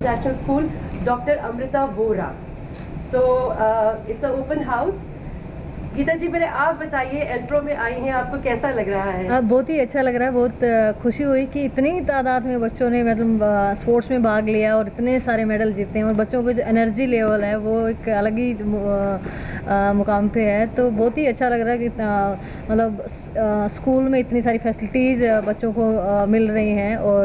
International School, Dr. Amrita Vora. So it's an open house. Gita जी, पहले आप बताइए, एल्प्रो में आई हैं, आपको कैसा लग रहा है? बहुत ही अच्छा लग रहा है। बहुत खुशी हुई कि इतनी तादाद में बच्चों ने मतलब स्पोर्ट्स में भाग लिया और इतने सारे मेडल जीते हैं, और बच्चों को जो एनर्जी लेवल है वो एक अलग ही मुकाम पे है। तो बहुत ही अच्छा लग रहा है कि मतलब स्कूल में इतनी सारी फैसिलिटीज़ बच्चों को मिल रही हैं, और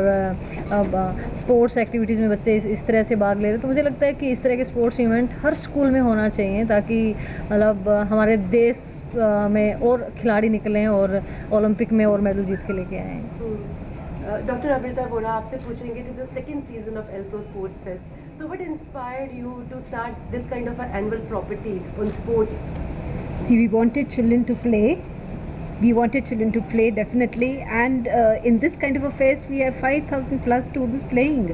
स्पोर्ट्स एक्टिविटीज़ में बच्चे इस तरह से भाग ले रहे हैं। तो मुझे लगता है कि इस तरह के स्पोर्ट्स इवेंट हर स्कूल में होना चाहिए, ताकि मतलब हमारे देश में और खिलाड़ी निकलें और ओलंपिक में और मेडल जीत के लेके आएँ। डॉक्टर अमृता वोरा, आपसे पूछेंगे, this is second season of Elpro sports fest, so what inspired you to start this kind of annual property on sports? See, we wanted children to play. We wanted children to play definitely, and in this kind of a fest we have 5,000 plus students playing.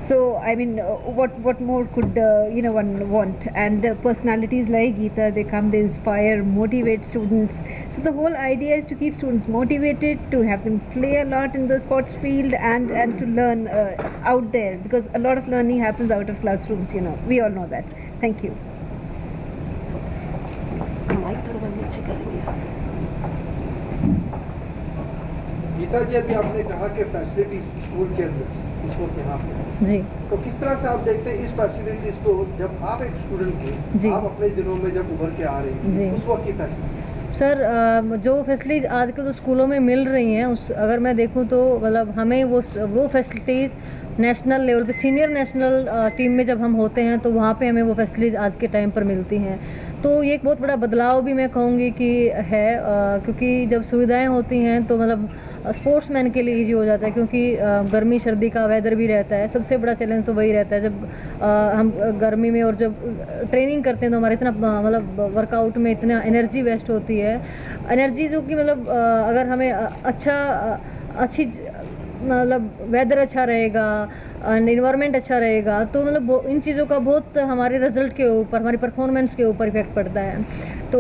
So I mean, what more could one want? And personalities like Geeta, they come, they inspire, motivate students. So the whole idea is to keep students motivated, to have them play a lot in the sports field, and to learn out there, because a lot of learning happens out of classrooms. We all know that. Thank you. Geeta ji, अभी आपने कहा कि facilities school के अंदर इस वक्त यहाँ पे जी, तो किस तरह से आप देखते हैं इस फैसिलिटीज को, जब आप एक स्टूडेंट थे, आप अपने दिनों में जब उभर के आ रही जी, हैं उस वक्त की फैसिलिटीज? सर जो फैसिलिटीज़ आजकल तो स्कूलों में मिल रही हैं, उस अगर मैं देखूं तो मतलब हमें वो फैसिलिटीज़ नेशनल लेवल पे, सीनियर नेशनल टीम में जब हम होते हैं तो वहाँ पे हमें वो फैसिलिटीज़ आज के टाइम पर मिलती हैं। तो ये एक बहुत बड़ा बदलाव भी मैं कहूँगी कि है, क्योंकि जब सुविधाएं होती हैं तो मतलब स्पोर्ट्समैन के लिए ईजी हो जाता है, क्योंकि गर्मी सर्दी का वेदर भी रहता है। सबसे बड़ा चैलेंज तो वही रहता है जब हम गर्मी में और जब ट्रेनिंग करते हैं तो हमारे इतना मतलब वर्कआउट में इतना एनर्जी वेस्ट होती है, एनर्जी जो कि मतलब अगर हमें अच्छी मतलब वेदर अच्छा रहेगा, इन्वायरमेंट अच्छा रहेगा, तो मतलब इन चीज़ों का बहुत हमारे रिजल्ट के ऊपर, हमारी परफॉर्मेंस के ऊपर इफेक्ट पड़ता है। तो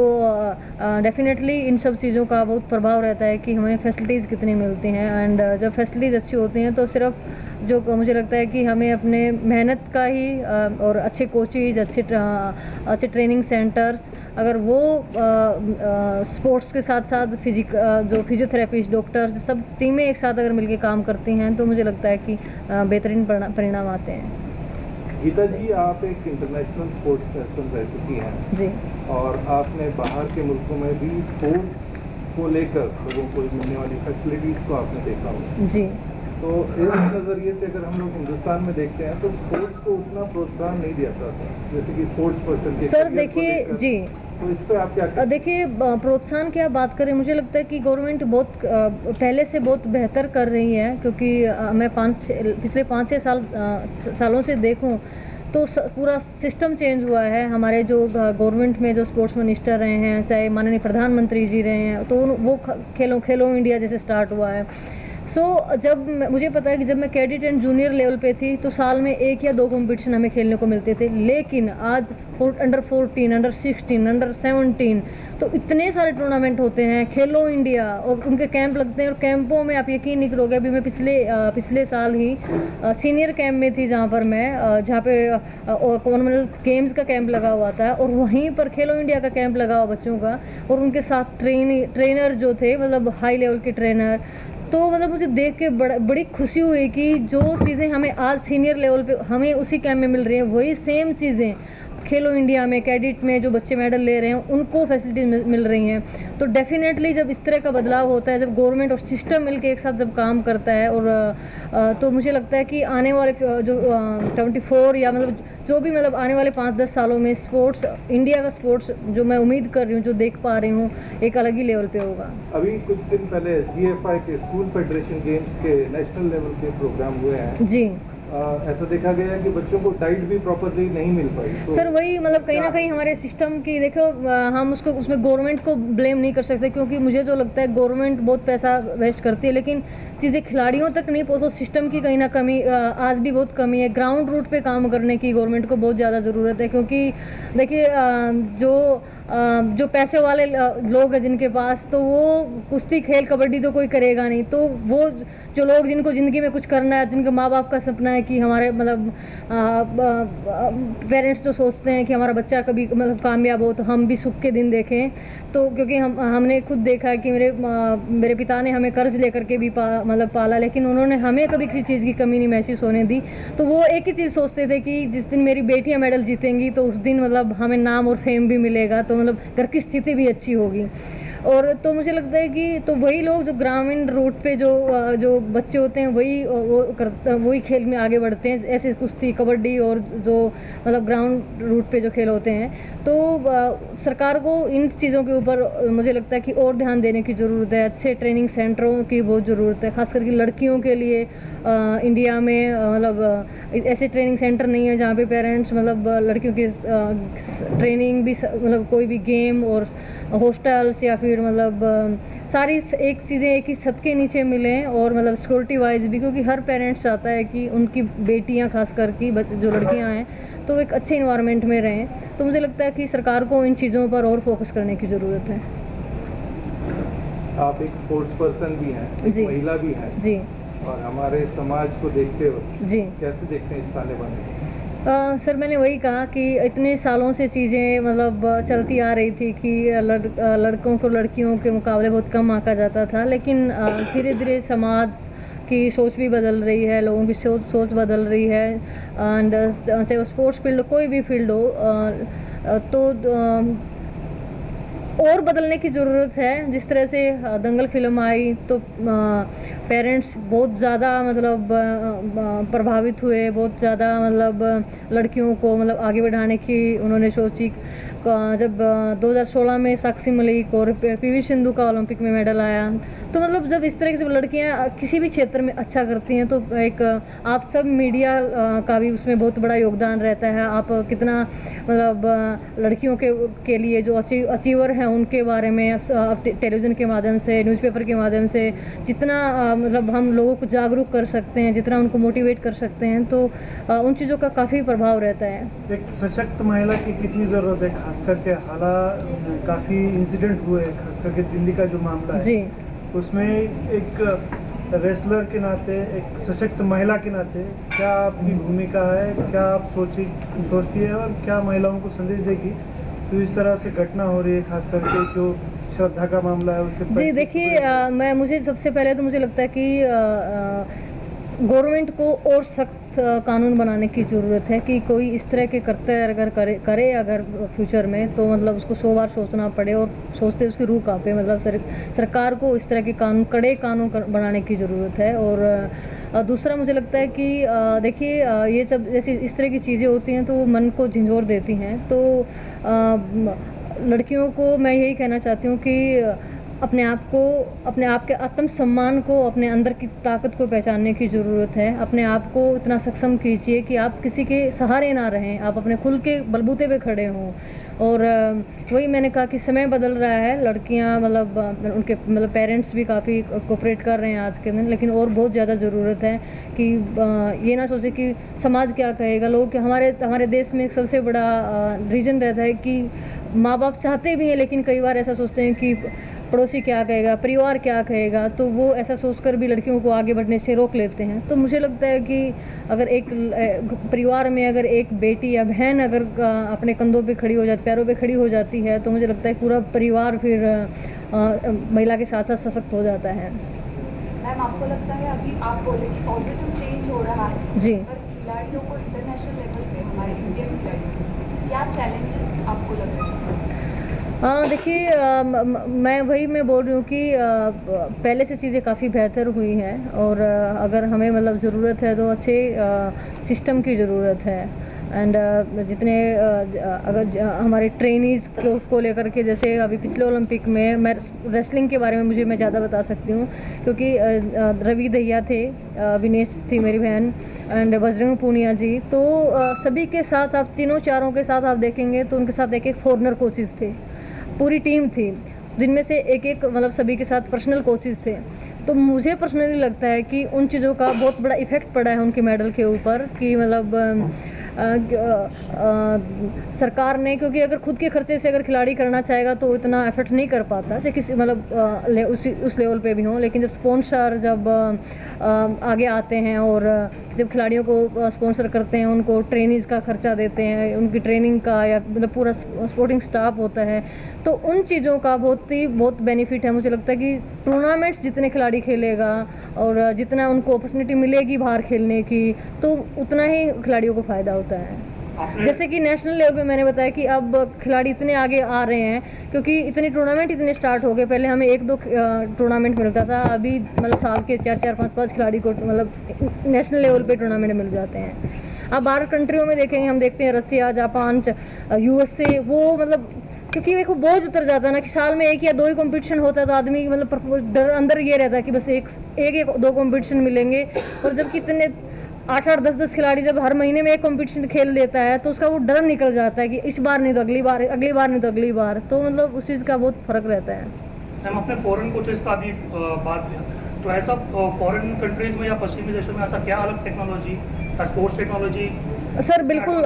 डेफिनेटली इन सब चीज़ों का बहुत प्रभाव रहता है कि हमें फैसिलिटीज़ कितनी मिलती हैं। एंड जब फैसिलिटीज़ अच्छी होती हैं तो सिर्फ जो मुझे लगता है कि हमें अपने मेहनत का ही और अच्छे कोचेज, अच्छे ट्रेनिंग सेंटर्स, अगर वो स्पोर्ट्स के साथ साथ जो फिजियोथेरेपिस्ट, डॉक्टर्स, सब टीमें एक साथ अगर मिलकर काम करती हैं तो मुझे लगता है कि बेहतरीन परिणाम आते हैं। गीता जी, आप एक इंटरनेशनल स्पोर्ट्स पर्सन रह चुकी हैं जी, और आपने बाहर के मुल्कों में भी स्पोर्ट्स को लेकर लोगों को मिलने वाली फैसिलिटीज़ को आपने देखा होगा। जी, तो इस नज़रिए से अगर हम लोग हिंदुस्तान में देखते हैं तो स्पोर्ट्स को उतना प्रोत्साहन नहीं दिया जाता जैसे कि स्पोर्ट्स पर्सन के सर देखिए जी, तो इस पर आप क्या देखिए प्रोत्साहन की आप बात करें, मुझे लगता है कि गवर्नमेंट बहुत पहले से बहुत बेहतर कर रही है, क्योंकि मैं पिछले 5-6 सालों से देखूं तो पूरा सिस्टम चेंज हुआ है। हमारे जो गवर्नमेंट में जो स्पोर्ट्स मिनिस्टर रहे हैं, चाहे माननीय प्रधानमंत्री जी रहे हैं, तो वो खेलो इंडिया जैसे स्टार्ट हुआ है। जब मुझे पता है कि जब मैं कैडेट एंड जूनियर लेवल पे थी तो साल में 1 या 2 कंपटीशन हमें खेलने को मिलते थे, लेकिन आज अंडर 14, अंडर 16, अंडर 17 तो इतने सारे टूर्नामेंट होते हैं, खेलो इंडिया, और उनके कैंप लगते हैं। और कैंपों में आप यकीन नहीं करोगे, अभी मैं पिछले साल ही सीनियर कैंप में थी, जहाँ पे कॉमनवेल्थ गेम्स का कैंप लगा हुआ था, और वहीं पर खेलो इंडिया का कैंप लगा हुआ बच्चों का, और उनके साथ ट्रेनर जो थे मतलब हाई लेवल के ट्रेनर। तो मतलब मुझे देख के बड़ी खुशी हुई कि जो चीज़ें हमें आज सीनियर लेवल पे हमें उसी कैंप में मिल रही हैं, वही सेम चीज़ें खेलो इंडिया में, कैडेट में जो बच्चे मेडल ले रहे हैं उनको फैसिलिटीज मिल रही हैं। तो डेफिनेटली जब इस तरह का बदलाव होता है, जब गवर्नमेंट और सिस्टम मिलकर एक साथ जब काम करता है, और तो मुझे लगता है कि आने वाले जो 24 या मतलब जो भी मतलब आने वाले 5-10 सालों में स्पोर्ट्स, इंडिया का स्पोर्ट्स जो मैं उम्मीद कर रही हूँ, जो देख पा रही हूँ, एक अलग ही लेवल पे होगा। अभी कुछ दिन पहले GFI के स्कूल फेडरेशन गेम्स के नेशनल लेवल के प्रोग्राम हुए हैं जी। ऐसा देखा गया है कि बच्चों को डाइट भी प्रॉपरली नहीं मिल पाई। तो सर वही मतलब कहीं ना कहीं हमारे सिस्टम की देखो, हम उसमें गवर्नमेंट को ब्लेम नहीं कर सकते, क्योंकि मुझे जो लगता है गवर्नमेंट बहुत पैसा वेस्ट करती है, लेकिन चीज़ें खिलाड़ियों तक नहीं पहुँचो। सिस्टम की कहीं ना कमी आज भी बहुत कमी है। ग्राउंड रूट पे काम करने की गवर्नमेंट को बहुत ज़्यादा ज़रूरत है, क्योंकि देखिए जो जो पैसे वाले लोग हैं जिनके पास, तो वो कुश्ती खेल कबड्डी तो कोई करेगा नहीं। तो वो जो लोग जिनको ज़िंदगी में कुछ करना है, जिनके माँ बाप का सपना है कि हमारे मतलब पेरेंट्स जो सोचते हैं कि हमारा बच्चा कभी मतलब कामयाब हो तो हम भी सुख के दिन देखें। तो क्योंकि हमने खुद देखा है कि मेरे पिता ने हमें कर्ज लेकर के भी मतलब पाला, लेकिन उन्होंने हमें कभी किसी चीज़ की कमी नहीं महसूस होने दी। तो वो एक ही चीज़ सोचते थे कि जिस दिन मेरी बेटियां मेडल जीतेंगी तो उस दिन मतलब हमें नाम और फेम भी मिलेगा, तो मतलब घर की स्थिति भी अच्छी होगी। और तो मुझे लगता है कि तो वही लोग जो ग्रामीण रूट पे जो बच्चे होते हैं वही खेल में आगे बढ़ते हैं, ऐसे कुश्ती कबड्डी और जो मतलब ग्राउंड रूट पे जो खेल होते हैं। तो सरकार को इन चीज़ों के ऊपर मुझे लगता है कि और ध्यान देने की ज़रूरत है। अच्छे ट्रेनिंग सेंटरों की बहुत ज़रूरत है, खास करके लड़कियों के लिए। इंडिया में मतलब ऐसे ट्रेनिंग सेंटर नहीं है जहाँ पे पेरेंट्स मतलब लड़कियों की ट्रेनिंग भी मतलब कोई भी गेम और हॉस्टल्स या फिर मतलब सारी एक चीज़ें एक ही छत के नीचे मिलें, और मतलब सिक्योरिटी वाइज भी, क्योंकि हर पेरेंट्स चाहता है कि उनकी बेटियां खास करके जो लड़कियां हैं तो एक अच्छे इन्वायरमेंट में रहें। तो मुझे लगता है कि सरकार को इन चीज़ों पर और फोकस करने की ज़रूरत है। आप एक स्पोर्ट्स पर्सन भी हैं, एक जी। महिला भी हैं जी और हमारे समाज को देखते हुए जी। कैसे देखते हैं इस ताने बाने? सर मैंने वही कहा कि इतने सालों से चीज़ें मतलब चलती आ रही थी कि लड़कों को लड़कियों के मुकाबले बहुत कम आंका जाता था, लेकिन धीरे धीरे समाज की सोच भी बदल रही है, लोगों की सोच बदल रही है। एंड चाहे वो स्पोर्ट्स फील्ड कोई भी फील्ड हो, तो और बदलने की ज़रूरत है। जिस तरह से दंगल फिल्म आई तो पेरेंट्स बहुत ज़्यादा मतलब प्रभावित हुए, बहुत ज़्यादा मतलब लड़कियों को मतलब आगे बढ़ाने की उन्होंने सोची। जब 2016 में साक्षी मलिक और पीवी सिंधु का ओलंपिक में मेडल आया, तो मतलब जब इस तरह की जब लड़कियां किसी भी क्षेत्र में अच्छा करती हैं तो एक आप सब मीडिया का भी उसमें बहुत बड़ा योगदान रहता है। आप कितना मतलब लड़कियों के लिए जो अचीवर हैं उनके बारे में टेलीविज़न के माध्यम से, न्यूज़पेपर के माध्यम से जितना मतलब हम लोगों को जागरूक कर सकते हैं, जितना उनको मोटिवेट कर सकते हैं, तो उन चीज़ों का काफ़ी प्रभाव रहता है। एक सशक्त महिला की कितनी ज़रूरत है, खास करके काफ़ी इंसिडेंट हुए, खास करके दिल्ली का जो मामला है जी। उसमें एक रेसलर के नाते, एक सशक्त महिला के नाते क्या आपकी भूमिका है, क्या आप सोचती है और क्या महिलाओं को संदेश देगी तो इस तरह से घटना हो रही है, खास करके जो श्रद्धा का मामला है उसके? जी देखिए, मुझे सबसे पहले तो मुझे लगता है कि गवर्नमेंट को और सख्त कानून बनाने की ज़रूरत है कि कोई इस तरह के कर्तव्य अगर करे अगर फ्यूचर में, तो मतलब उसको 100 बार सोचना पड़े और सोचते उसकी रूह कांपे। मतलब सरकार को इस तरह के कड़े कानून बनाने की ज़रूरत है। और दूसरा मुझे लगता है कि देखिए, ये सब जैसे इस तरह की चीज़ें होती हैं तो वो मन को झंझोर देती हैं। तो लड़कियों को मैं यही कहना चाहती हूँ कि अपने आप के आत्मसम्मान को, अपने अंदर की ताकत को पहचानने की ज़रूरत है। अपने आप को इतना सक्षम कीजिए कि आप किसी के सहारे ना रहें, आप अपने खुद के बलबूते पे खड़े हों। और वही मैंने कहा कि समय बदल रहा है, लड़कियां मतलब उनके मतलब पेरेंट्स भी काफ़ी कोऑपरेट कर रहे हैं आज के दिन, लेकिन और बहुत ज़्यादा ज़रूरत है कि ये ना सोचे कि समाज क्या कहेगा। लोग हमारे देश में एक सबसे बड़ा रीज़न रहता है कि माँ बाप चाहते भी हैं, लेकिन कई बार ऐसा सोचते हैं कि पड़ोसी क्या कहेगा, परिवार क्या कहेगा, तो वो ऐसा सोचकर भी लड़कियों को आगे बढ़ने से रोक लेते हैं। तो मुझे लगता है कि अगर एक परिवार में अगर एक बेटी या बहन अगर अपने कंधों पे खड़ी हो जाती, पैरों पे खड़ी हो जाती है, तो मुझे लगता है पूरा परिवार फिर महिला के साथ साथ सशक्त हो जाता है। मैम, आपको लगता है अभी आप बोले कि पॉजिटिव चेंज हो रहा है जी, पर खिलाड़ियों को इंटरनेशनल लेवल पे, हमारे इंडियन खिलाड़ियों, क्या चैलेंजेस आपको लग रहे हैं? देखिए, मैं बोल रही हूँ कि पहले से चीज़ें काफ़ी बेहतर हुई हैं, और अगर हमें मतलब ज़रूरत है तो अच्छे सिस्टम की ज़रूरत है। एंड जितने अगर हमारे ट्रेनीज़ को लेकर के, जैसे अभी पिछले ओलंपिक में मैं रेसलिंग के बारे में मैं ज़्यादा बता सकती हूँ, क्योंकि रवि दहिया थे, विनेश थी मेरी बहन, एंड बजरंग पूनिया जी। तो सभी के साथ आप तीनों चारों के साथ आप देखेंगे तो उनके साथ एक फॉरनर कोचेज़ थे, पूरी टीम थी, जिनमें से एक मतलब सभी के साथ पर्सनल कोचेज़ थे। तो मुझे पर्सनली लगता है कि उन चीज़ों का बहुत बड़ा इफ़ेक्ट पड़ा है उनके मेडल के ऊपर, कि मतलब सरकार ने, क्योंकि अगर खुद के खर्चे से अगर खिलाड़ी करना चाहेगा तो इतना एफर्ट नहीं कर पाता, से किसी मतलब उस लेवल पे भी हों, लेकिन जब स्पॉन्सर जब आगे आते हैं और जब खिलाड़ियों को स्पॉन्सर करते हैं, उनको ट्रेनिंग का खर्चा देते हैं, उनकी ट्रेनिंग का या मतलब पूरा स्पोर्टिंग स्टाफ होता है, तो उन चीज़ों का बहुत बेनिफिट है। मुझे लगता है कि टूर्नामेंट्स जितने खिलाड़ी खेलेगा और जितना उनको अपॉर्चुनिटी मिलेगी बाहर खेलने की, तो उतना ही खिलाड़ियों को फ़ायदा होता है। जैसे कि नेशनल लेवल पे मैंने बताया कि अब खिलाड़ी इतने आगे आ रहे हैं, क्योंकि इतने टूर्नामेंट इतने स्टार्ट हो गए। पहले हमें 1-2 टूर्नामेंट मिलता था, अभी मतलब साल के 4-4, 5-5 खिलाड़ी को मतलब नेशनल लेवल पे टूर्नामेंट मिल जाते हैं। अब बाहर कंट्रियों में देखेंगे, हम देखते हैं रसिया, जापान, USA, वो मतलब क्योंकि एक बोझ उतर जाता है ना कि साल में 1 या 2 ही कंपटीशन होता है, तो आदमी मतलब डर अंदर ये रहता है कि बस एक 2 कंपटीशन मिलेंगे। और जब कितने 8-8, 10-10 खिलाड़ी जब हर महीने में एक कंपटीशन खेल लेता है, तो उसका वो डर निकल जाता है कि इस बार नहीं तो अगली बार, अगली बार नहीं तो अगली बार, तो मतलब उस चीज़ का बहुत फ़र्क रहता है। हम अपने फॉरेन कोचेस का भी बात किया, तो ऐसा फॉरेन कंट्रीज़ में या पश्चिमी देशों में ऐसा क्या अलग टेक्नोलॉजी, स्पोर्ट्स टेक्नोलॉजी सर बिल्कुल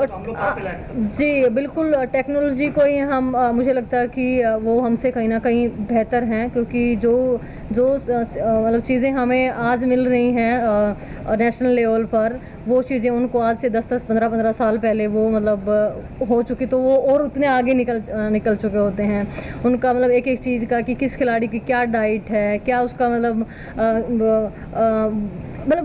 जी, बिल्कुल टेक्नोलॉजी को ही हम मुझे लगता है कि वो हमसे कहीं ना कहीं बेहतर हैं, क्योंकि जो मतलब चीज़ें हमें आज मिल रही हैं नेशनल लेवल पर, वो चीज़ें उनको आज से 10-10, 15-15 साल पहले वो मतलब हो चुकी, तो वो और उतने आगे निकल चुके होते हैं। उनका मतलब एक चीज़ का कि किस खिलाड़ी की क्या डाइट है, क्या उसका मतलब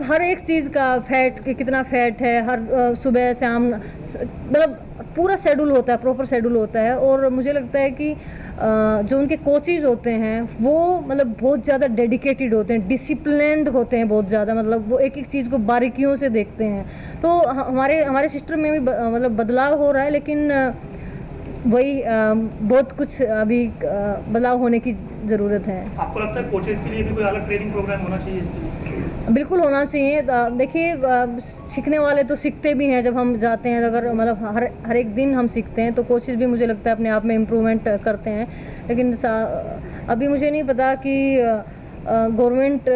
हर एक चीज़ का फैट कितना फैट है, हर सुबह शाम मतलब पूरा शेड्यूल होता है, प्रॉपर शेड्यूल होता है। और मुझे लगता है कि जो उनके कोचेज होते हैं वो मतलब बहुत ज़्यादा डेडिकेटेड होते हैं, डिसिप्लिन्ड होते हैं बहुत ज़्यादा, मतलब वो एक चीज़ को बारीकियों से देखते हैं। तो हमारे सिस्टम में भी मतलब बदलाव हो रहा है, लेकिन वही बहुत कुछ अभी बदलाव होने की ज़रूरत है। आपको लगता है कोचेस के लिए भी कोई अलग ट्रेनिंग प्रोग्राम होना चाहिए इसके लिए? बिल्कुल होना चाहिए। देखिए सीखने वाले तो सीखते भी हैं, जब हम जाते हैं अगर मतलब हर एक दिन हम सीखते हैं, तो कोचेस भी मुझे लगता है अपने आप में इम्प्रूवमेंट करते हैं। लेकिन अभी मुझे नहीं पता कि गवर्नमेंट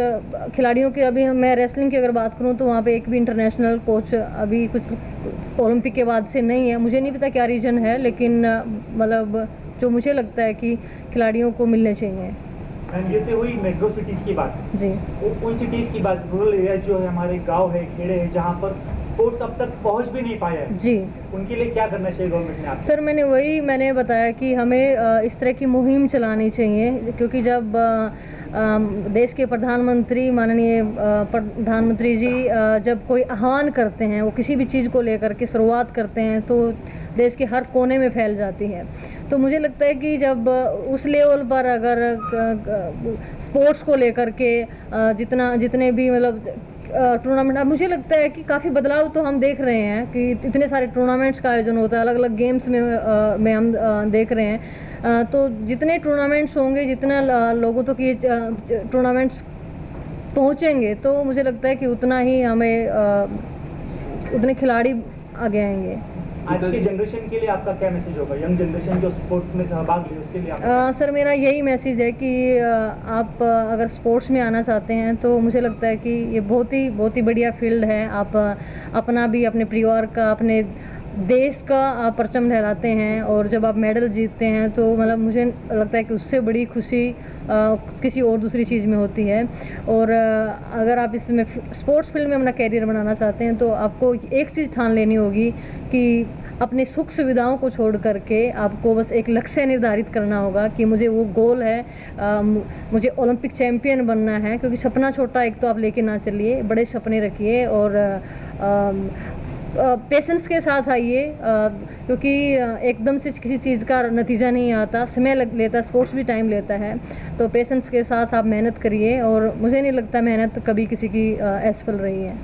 खिलाड़ियों की, अभी मैं रेसलिंग की अगर बात करूं तो वहाँ पे एक भी इंटरनेशनल कोच अभी कुछ ओलंपिक के बाद से नहीं है। मुझे नहीं पता क्या रीज़न है, लेकिन मतलब जो मुझे लगता है कि खिलाड़ियों को मिलने चाहिए। ये तो हुई मेट्रो सिटीज़ की बात जी। उन सिटीज़ की बात, रूरल एरिया जो है, हमारे गांव है, खेड़े हैं, जहां पर स्पोर्ट्स अब तक पहुंच भी नहीं पाया है जी, उनके लिए क्या करना चाहिए गवर्नमेंट ने? आप सर मैंने बताया कि हमें इस तरह की मुहिम चलानी चाहिए, क्योंकि जब देश के प्रधानमंत्री, माननीय प्रधानमंत्री जी जब कोई आह्वान करते हैं, वो किसी भी चीज़ को लेकर के शुरुआत करते हैं, तो देश के हर कोने में फैल जाती है। तो मुझे लगता है कि जब उस लेवल पर अगर स्पोर्ट्स को लेकर के जितने भी मतलब टूर्नामेंट, अब मुझे लगता है कि काफ़ी बदलाव तो हम देख रहे हैं कि इतने सारे टूर्नामेंट्स का आयोजन होता है, अलग अलग गेम्स में हम देख रहे हैं। तो जितने टूर्नामेंट्स होंगे, जितना लोगों तक ये टूर्नामेंट्स पहुंचेंगे, तो मुझे लगता है कि उतना ही हमें उतने खिलाड़ी आगे आएंगे। आज की जनरेशन के लिए आपका क्या मैसेज होगा, यंग जनरेशन जो स्पोर्ट्स में सहभाग ले उसके लिए? सर मेरा यही मैसेज है कि आप अगर स्पोर्ट्स में आना चाहते हैं, तो मुझे लगता है कि ये बहुत ही बढ़िया फील्ड है। आप अपना भी, अपने परिवार का, अपने देश का आप परचम लहराते हैं, और जब आप मेडल जीतते हैं तो मतलब मुझे लगता है कि उससे बड़ी खुशी किसी और दूसरी चीज़ में होती है। और अगर आप इसमें स्पोर्ट्स फील्ड में अपना कैरियर बनाना चाहते हैं, तो आपको एक चीज़ ठान लेनी होगी कि अपनी सुख सुविधाओं को छोड़ करके आपको बस एक लक्ष्य निर्धारित करना होगा कि मुझे वो गोल है, मुझे ओलंपिक चैम्पियन बनना है। क्योंकि सपना छोटा एक तो आप लेके ना चलिए, बड़े सपने रखिए और पेशेंस के साथ आइए, क्योंकि एकदम से किसी चीज़ का नतीजा नहीं आता, समय लेता है, स्पोर्ट्स भी टाइम लेता है। तो पेशेंस के साथ आप मेहनत करिए, और मुझे नहीं लगता मेहनत कभी किसी की असफल रही है।